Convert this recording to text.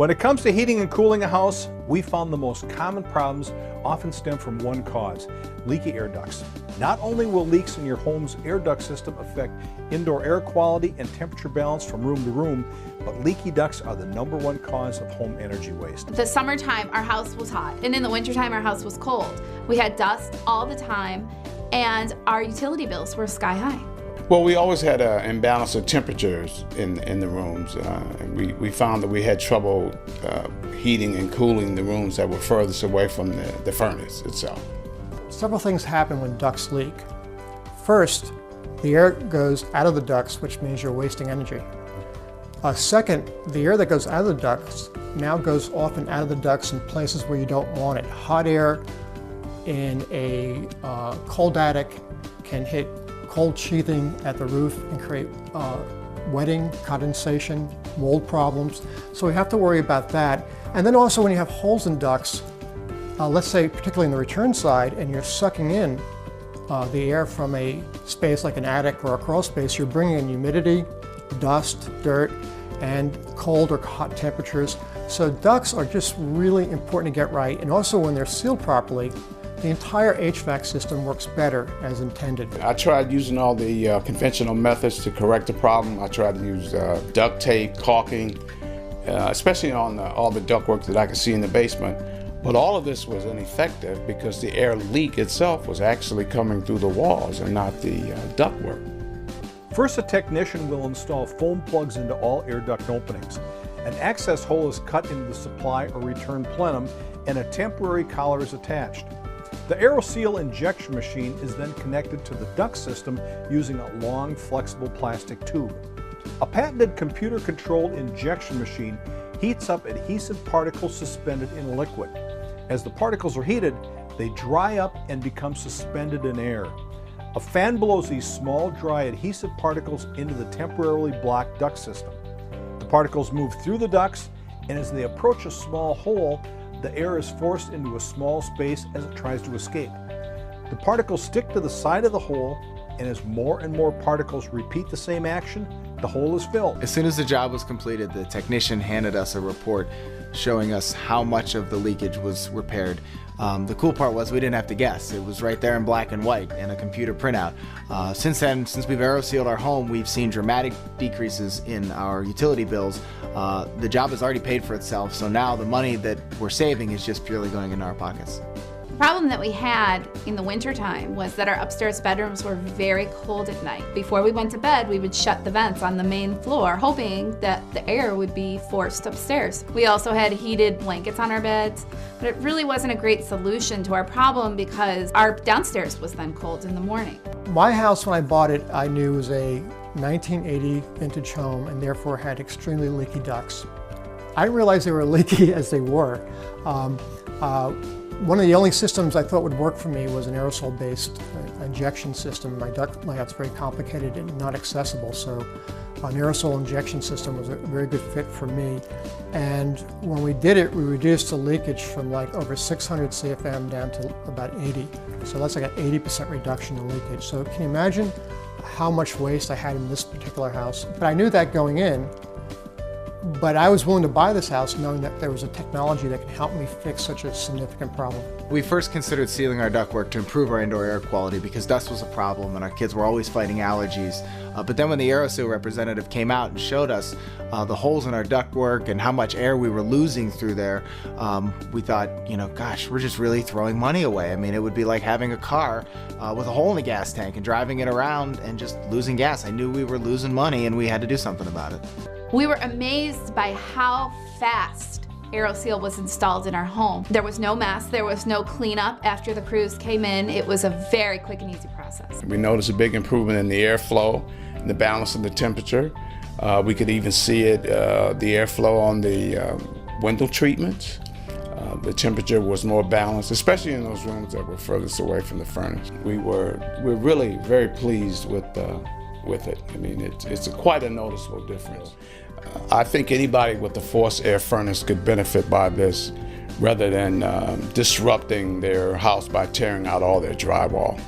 When it comes to heating and cooling a house, we found the most common problems often stem from one cause: leaky air ducts. Not only will leaks in your home's air duct system affect indoor air quality and temperature balance from room to room, but leaky ducts are the #1 cause of home energy waste. The summertime, our house was hot, and in the wintertime, our house was cold. We had dust all the time, and our utility bills were sky high. Well, we always had an imbalance of temperatures in the rooms. We found that we had trouble heating and cooling the rooms that were furthest away from the furnace itself. Several things happen when ducts leak. First, the air goes out of the ducts, which means you're wasting energy. Second, the air that goes out of the ducts now goes often out of the ducts in places where you don't want it. Hot air in a cold attic can hit cold sheathing at the roof and create wetting, condensation, mold problems. So we have to worry about that. And then also when you have holes in ducts, let's say particularly in the return side, and you're sucking in the air from a space like an attic or a crawl space, you're bringing in humidity, dust, dirt, and cold or hot temperatures. So ducts are just really important to get right. And also when they're sealed properly, the entire HVAC system works better as intended. I tried using all the conventional methods to correct the problem. I tried to use duct tape, caulking, especially on all the ductwork that I could see in the basement. But all of this was ineffective because the air leak itself was actually coming through the walls and not the ductwork. First, a technician will install foam plugs into all air duct openings. An access hole is cut into the supply or return plenum, and a temporary collar is attached. The Aeroseal injection machine is then connected to the duct system using a long, flexible plastic tube. A patented computer-controlled injection machine heats up adhesive particles suspended in liquid. As the particles are heated, they dry up and become suspended in air. A fan blows these small, dry adhesive particles into the temporarily blocked duct system. The particles move through the ducts, and as they approach a small hole, the air is forced into a small space as it tries to escape. The particles stick to the side of the hole, and as more and more particles repeat the same action, the hole is filled. As soon as the job was completed, the technician handed us a report showing us how much of the leakage was repaired. The cool part was we didn't have to guess. It was right there in black and white in a computer printout. Since then, since we've aerosealed our home, we've seen dramatic decreases in our utility bills. The job has already paid for itself, so now the money that we're saving is just purely going into our pockets. The problem that we had in the wintertime was that our upstairs bedrooms were very cold at night. Before we went to bed, we would shut the vents on the main floor, hoping that the air would be forced upstairs. We also had heated blankets on our beds, but it really wasn't a great solution to our problem because our downstairs was then cold in the morning. My house, when I bought it, I knew was a 1980 vintage home and therefore had extremely leaky ducts. I didn't realize they were leaky as they were. One of the only systems I thought would work for me was an aerosol-based injection system. My duct layout's very complicated and not accessible, so an aerosol injection system was a very good fit for me. And when we did it, we reduced the leakage from like over 600 CFM down to about 80. So that's like an 80% reduction in leakage. So can you imagine how much waste I had in this particular house? But I knew that going in. But I was willing to buy this house knowing that there was a technology that could help me fix such a significant problem. We first considered sealing our ductwork to improve our indoor air quality because dust was a problem and our kids were always fighting allergies. But then when the Aeroseal representative came out and showed us the holes in our ductwork and how much air we were losing through there, we thought, you know, gosh, we're just really throwing money away. I mean, it would be like having a car with a hole in the gas tank and driving it around and just losing gas. I knew we were losing money and we had to do something about it. We were amazed by how fast Aeroseal was installed in our home. There was no mess, there was no cleanup after the crews came in. It was a very quick and easy process. We noticed a big improvement in the airflow and the balance of the temperature. We could even see it, the airflow on the window treatments. The temperature was more balanced, especially in those rooms that were furthest away from the furnace. We're really very pleased with it. I mean, it's quite a noticeable difference. I think anybody with a forced air furnace could benefit by this rather than disrupting their house by tearing out all their drywall.